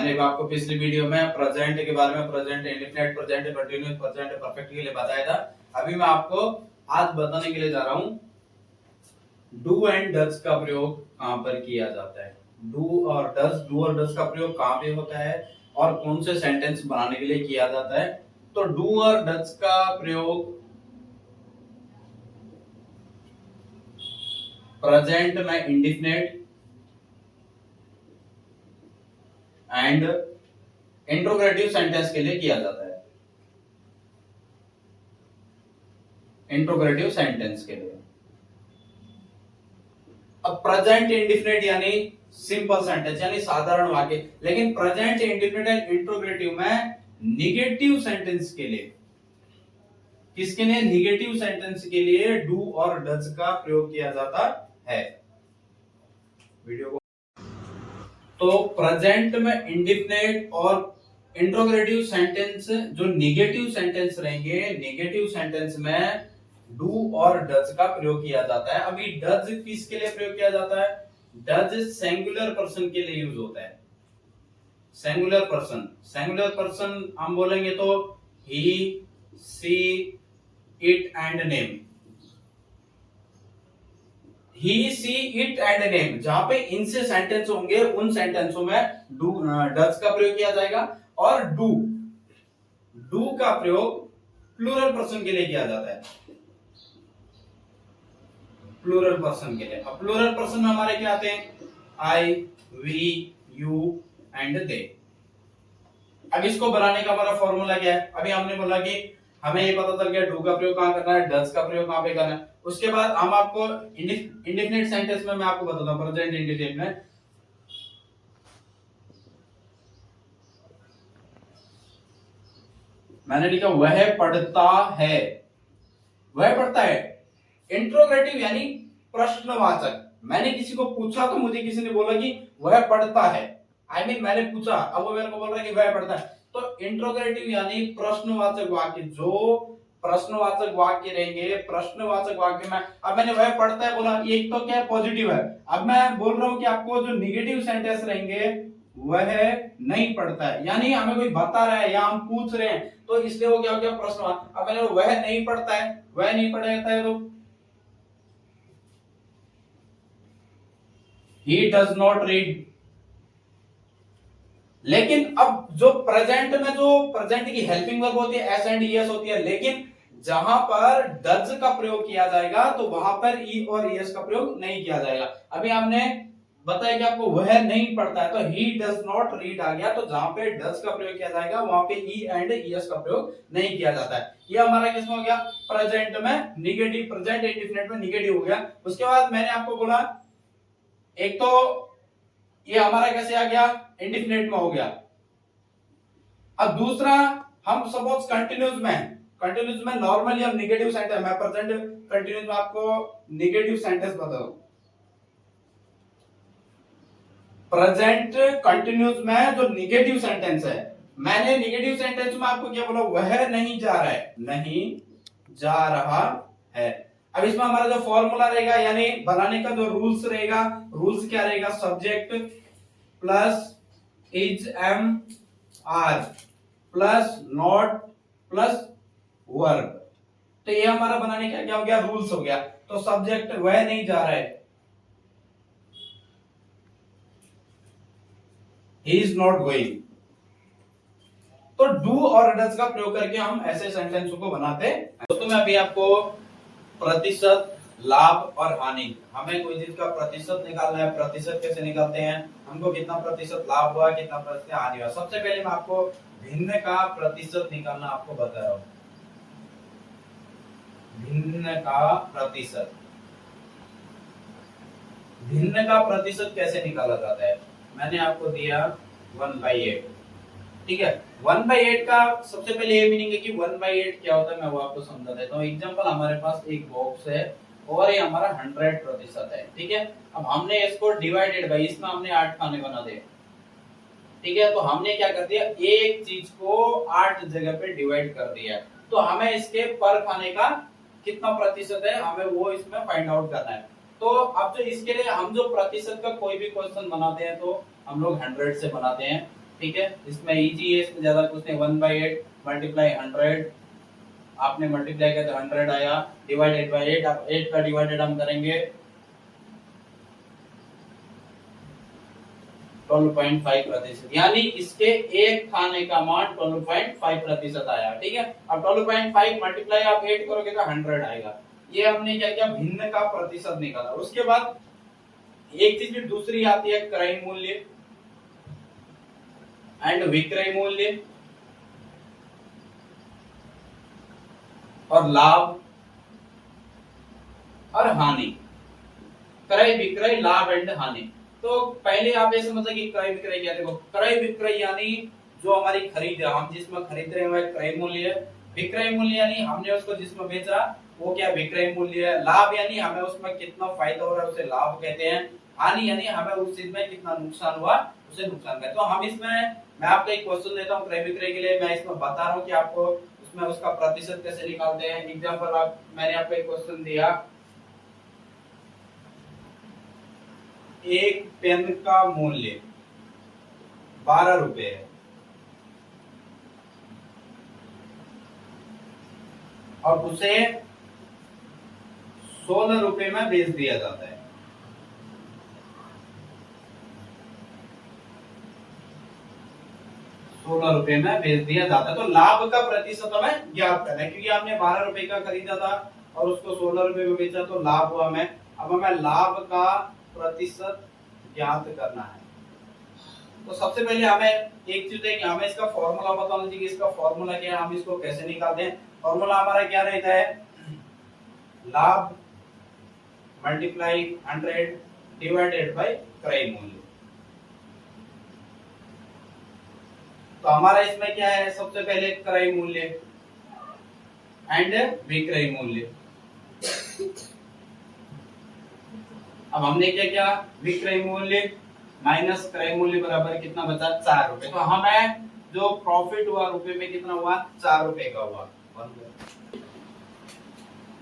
मैंने आपको पिछली वीडियो में प्रेजेंट के बारे में, present indefinite, present continuous, present perfect के लिए बताया था। अभी मैं आपको आज बताने के लिए जा रहा हूं डू एंड डज का प्रयोग कहां पर किया जाता है। डू और डज का प्रयोग कहां पे होता है और कौन से सेंटेंस बनाने के लिए किया जाता है। तो डू और डज का प्रयोग प्रेजेंट में इंडेफिनिट एंड इंट्रोगेटिव सेंटेंस के लिए किया जाता है। इंट्रोगेटिव सेंटेंस के लिए। अब प्रेजेंट इंडेफिनिट यानी सिंपल सेंटेंस यानी साधारण वाक्य, लेकिन प्रेजेंट इंडेफिनिट एंड इंट्रोगेटिव में निगेटिव सेंटेंस के लिए, किसके लिए? निगेटिव सेंटेंस के लिए डू और डज का प्रयोग किया जाता है। वीडियो को तो प्रेजेंट में इंडेफिनिट और इंट्रोगेटिव सेंटेंस जो निगेटिव सेंटेंस रहेंगे, निगेटिव सेंटेंस में डू और डज का प्रयोग किया जाता है। अभी डज किसके लिए प्रयोग किया जाता है? डज सिंगुलर पर्सन के लिए यूज होता है। सिंगुलर पर्सन, सिंगुलर पर्सन हम बोलेंगे तो he, she, it and name. He, she, it and name, जहां पे इनसे सेंटेंस होंगे उन सेंटेंसों में डू डज का प्रयोग किया जाएगा। और डू का प्रयोग प्लूरल पर्सन के लिए किया जाता है। प्लूरल पर्सन के लिए। अब प्लूरल पर्सन में हमारे क्या आते हैं? आई, वी, यू एंड दे। अब इसको बनाने का हमारा फॉर्मूला क्या है? अभी हमने बोला कि हमें ये पता चल गया डू का प्रयोग कहां करना है, डज का प्रयोग कहां पे करना है। उसके बाद हम आपको इंडेफिनिट सेंटेंस में मैं आपको बताता हूं, प्रेजेंट इंडेफिनिट में मैंने लिखा वह पढ़ता है। वह पढ़ता है इंट्रोगेटिव यानी प्रश्नवाचक। मैंने किसी को पूछा तो मुझे किसी ने बोला कि वह पढ़ता है। आई मीन मैंने पूछा, अब वो मेरे को बोल रहा है कि वह पढ़ता है। तो इंट्रोगेटिव यानी प्रश्नवाचक वाक्य, जो प्रश्नवाचक वाक्य रहेंगे, प्रश्नवाचक वाक्य में अब मैंने वह पढ़ता है बोला, एक तो क्या पॉजिटिव है। अब मैं बोल रहा हूं कि आपको जो निगेटिव सेंटेंस रहेंगे वह नहीं पढ़ता है, यानी हमें कोई बता रहा है या हम पूछ रहे हैं, तो इसलिए वो क्या हो गया? प्रश्न। अब मैंने वह नहीं पढ़ता है, वह नहीं पढ़ता है तो he does not read। लेकिन अब जो प्रेजेंट में जो प्रेजेंट की हेल्पिंग वर्ब होती है एस एंड ईएस होती है, लेकिन जहां पर डज का प्रयोग किया जाएगा तो वहां पर ई और ईएस का प्रयोग नहीं किया जाएगा। अभी हमने बताया कि आपको वह नहीं पढ़ता है, तो he does not read आ गया, तो जहां पे डज का प्रयोग किया जाएगा वहां पे ई एंड ईएस का प्रयोग नहीं किया जाता है। ये हमारा किसमें हो गया? प्रेजेंट में निगेटिव, प्रेजेंट इंडेफिनिट में निगेटिव हो गया। उसके बाद मैंने आपको बोला एक तो ये हमारा कैसे आ गया? इंडेफिनिट में हो गया। अब दूसरा, हम सपोज कंटिन्यूस में नॉर्मली हम निगेटिव सेंटेंस, मैं प्रेजेंट कंटिन्यूस में आपको निगेटिव सेंटेंस बताऊं। प्रेजेंट कंटिन्यूस में जो निगेटिव सेंटेंस है, मैंने निगेटिव सेंटेंस में आपको क्या बोला? वह नहीं जा रहा है, नहीं जा रहा है। अब इसमें हमारा जो फॉर्मूला रहेगा यानी बनाने का जो रूल्स रहेगा, रूल्स क्या रहेगा? Subject plus is, am, are plus not plus verb. तो ये हमारा बनाने का क्या हो गया? रूल्स हो गया। तो सब्जेक्ट वह नहीं जा रहा है, he is not going। तो डू और डज का प्रयोग करके हम ऐसे सेंटेंसों को बनाते हैं। दोस्तों मैं अभी आपको प्रतिशत, लाभ और हानि, हमें कोई चीज का प्रतिशत निकालना है। प्रतिशत कैसे निकालते हैं? हमको कितना प्रतिशत लाभ हुआ, कितना प्रतिशत हानि हुआ। सबसे पहले मैं आपको भिन्न का प्रतिशत निकालना आपको बता रहा हूं। भिन्न का प्रतिशत, भिन्न का प्रतिशत कैसे निकाला जाता है? मैंने आपको दिया 1/8, ठीक है। 1/8 का सबसे पहले ये मीनिंग है कि 1/8 क्या होता है, मैं वो आपको समझा देता हूँ। एग्जांपल, हमारे पास एक बॉक्स है और ये हमारा 100% है, ठीक है। अब हमने इसको डिवाइडेड बाई, इसमें हमने 8 खाने बना दिए, ठीक है। तो हमने क्या कर दिया? एक चीज को 8 जगह पे डिवाइड कर दिया। तो हमें इसके पर खाने का कितना प्रतिशत है, हमें वो इसमें फाइंड आउट करना है। तो अब जो इसके लिए हम जो प्रतिशत का कोई भी क्वेश्चन बनाते हैं तो हम लोग 100 से बनाते हैं, ठीक है, इसमें इजी है, इसमें ज्यादा कुछ नहीं। 1/8 मल्टीप्लाई 100, आपने मल्टीप्लाई किया तो 100 आया, डिवाइडेड बाय 8। अब 8 का डिवाइडेड हम करेंगे 12.5%, यानी इसके एक खाने का मान 12.5% आया। ठीक है, अब 12.5 मल्टीप्लाई आप 8 करोगे तो 100 आएगा। ये हमने क्या किया, भिन्न का प्रतिशत निकाला। उसके बाद एक चीज भी दूसरी आती है, क्रय मूल्य एंड विक्रय मूल्य और लाभ और हानि। क्रय विक्रय लाभ एंड हानि। तो पहले आप ये समझे कि क्रय विक्रय क्या। देखो, क्रय विक्रय यानी जो हमारी खरीद है, हम जिसमें खरीद रहे हैं वह क्रय मूल्य है। विक्रय मूल्य यानी हमने उसको जिसमें बेचा वो क्या, विक्रय मूल्य है। लाभ यानी हमें उसमें कितना फायदा हो रहा है उसे लाभ कहते हैं। हानि यानी हमें उस चीज में कितना नुकसान हुआ उसे नुकसान कहते हैं। तो हम इसमें, मैं आपको एक क्वेश्चन देता हूँ क्रय विक्रय के लिए, मैं इसमें बता रहा हूँ कि आपको उसमें उसका प्रतिशत कैसे निकालते हैं। एग्जांपल मैंने आपको एक क्वेश्चन दिया, एक पेन का मूल्य 12 रुपए है और उसे 16 रुपए में बेच दिया जाता है। ₹16 में बेच दिया जाता है। तो लाभ का प्रतिशत हमें ज्ञात करना है, क्योंकि हमने 12 रुपए का खरीदा था और उसको 16 रुपए में बेचा तो लाभ हुआ हमें। अब हमें लाभ का प्रतिशत ज्ञात करना है। तो सबसे पहले हमें एक चीज है कि हमें इसका फॉर्मूला पता होना चाहिए कि इसका फॉर्मूला क्या है, हम इसको कैसे निकालते हैं। फॉर्मूला हमारा क्या रहता है, लाभ मल्टीप्लाई 100 डिवाइडेड बाय क्रय मूल्य। तो हमारा इसमें क्या है, सबसे पहले क्रय मूल्य एंड विक्रय मूल्य। अब हमने क्या किया, विक्रय मूल्य माइनस क्रय मूल्य बराबर कितना बचा, 4 रुपए। तो हमें जो प्रॉफिट हुआ रुपए में कितना हुआ, 4 रुपए का हुआ।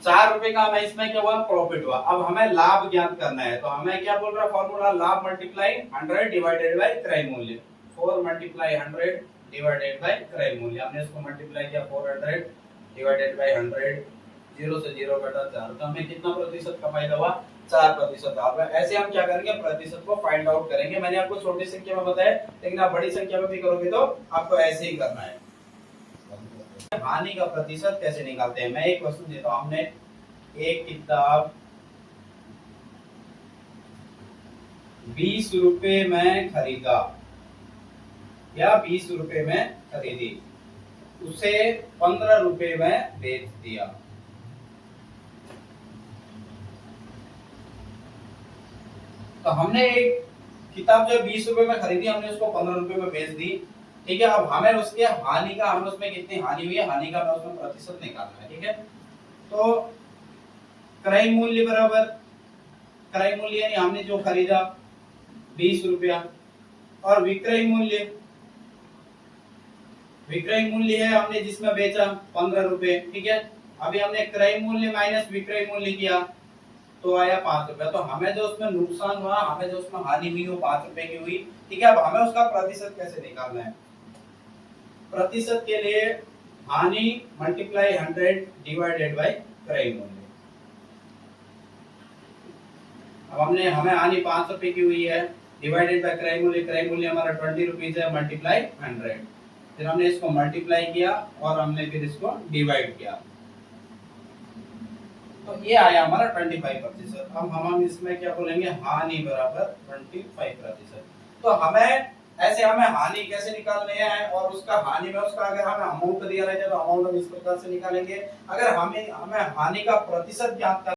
4 रुपए का हमें इसमें क्या हुआ, प्रॉफिट हुआ। अब हमें लाभ ज्ञात करना है, तो हमें क्या बोल रहा है फॉर्मूला, लाभ मल्टीप्लाई 100 डिवाइडेड बाय क्रय मूल्य। 4 मल्टीप्लाई 100 डिवाइडेड बाय क्रय मूल्य। हमने इसको मल्टीप्लाई किया 400 डिवाइडेड बाय 100, 0 से 0 घटा 4, तो हमें कितना प्रतिशत का फायदा हुआ, 4% आएगा। ऐसे हम क्या करेंगे, प्रतिशत को फाइंड आउट करेंगे। मैंने आपको छोटी संख्या में बताया, लेकिन आप बड़ी संख्या में भी करोगे तो आपको ऐसे ही करना है। हानि का प्रतिशत कैसे निकालते हैं, मैं एक क्वेश्चन देता हूं। हमने एक किताब 20 रुपए में खरीदा या 20 रुपए में खरीदी, उसे 15 रुपए में बेच दिया। तो हमने एक किताब जो 20 रुपए में खरीदी, हमने उसको 15 रुपए में बेच दी। ठीक है, अब हमें उसके हानि का, हमें उसमें कितनी हानि हुई है, हानि का हमें उसमें प्रतिशत निकालना है। ठीक है, तो क्रय मूल्य बराबर, क्रय मूल्य यानी हमने जो खरीदा 20 रुपया, और विक्रय मूल्य, विक्रय मूल्य है हमने जिसमें बेचा 15 रुपए। ठीक है, अभी हमने क्रय मूल्य माइनस विक्रय मूल्य किया तो आया 5 रुपया। तो हमें जो उसमें नुकसान हुआ, हमें जो उसमें हानि हुई वो 5 रुपए की हुई। ठीक है, अब हमें उसका प्रतिशत कैसे निकालना है। प्रतिशत के लिए हानि मल्टीप्लाई 100 डिवाइडेड बाय क्रय मूल्य। अब हमें हानि 5 रुपए की हुई है, डिवाइडेड बाय क्रय मूल्य, क्रय मूल्य हमारा 20 रुपीज है, मल्टीप्लाई 100। फिर हमने इसको मल्टीप्लाई किया और हमने फिर इसको डिवाइड किया, तो ये आया हमारा 25%। अब हम इसमें क्या बोलेंगे, हानि बराबर 25%। तो हमें ऐसे, हमें हानि कैसे निकालने हैं, और उसका हानि में उसका अगर हमें अमाउंट दिया रहता है तो अमाउंट हम इस प्रकार से निकालेंगे। अगर हमें हानि का प्रतिशत ज्ञात